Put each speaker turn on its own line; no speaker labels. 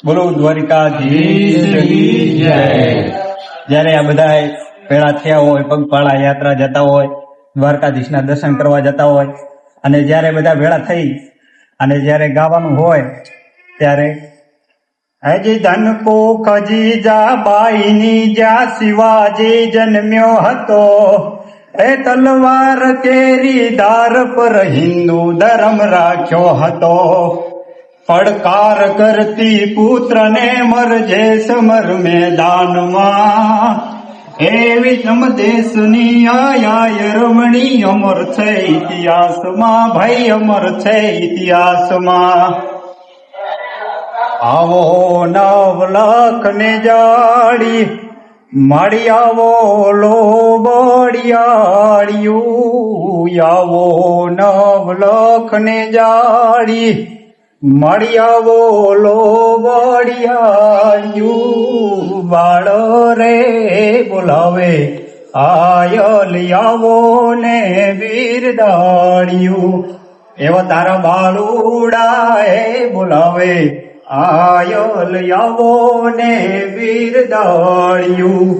બોલો દ્વારિકાધીશ જય। જયારે આ બધા ભેળા થયા હોય, પગપાળા યાત્રા જતા હોય, દ્વારકાધીશના દર્શન કરવા જતા હોય, અને જયારે બધા ભેળા થઈ અને જયારે ગાવાનું હોય ત્યારે હજી ધન કો ખજી જા બાઈની જા શિવાજી જન્મ્યો હતો, એ તલવાર કેરી ધાર પર હિન્દુ ધર્મ રાખ્યો હતો, પડકાર કરતી પુત્રને મરજે સમર મેદાનમાં, એવી જમ દેશની આયા રમણી અમર છે ઇતિહાસમાં, ભાઈ અમર છે ઇતિહાસમાં। આવો નવલખ ને જાડી માડી આવો લો બળિયાળિયું, આવો નવલખ ને જાડી માડી આવો લો બળિયાળિયું, બાળ રે બોલાવે આયલ આવો ને વીરદાળિયું, એવા તારા બાળુડા એ બોલાવે આયલ આવો ને વીરદાળિયું।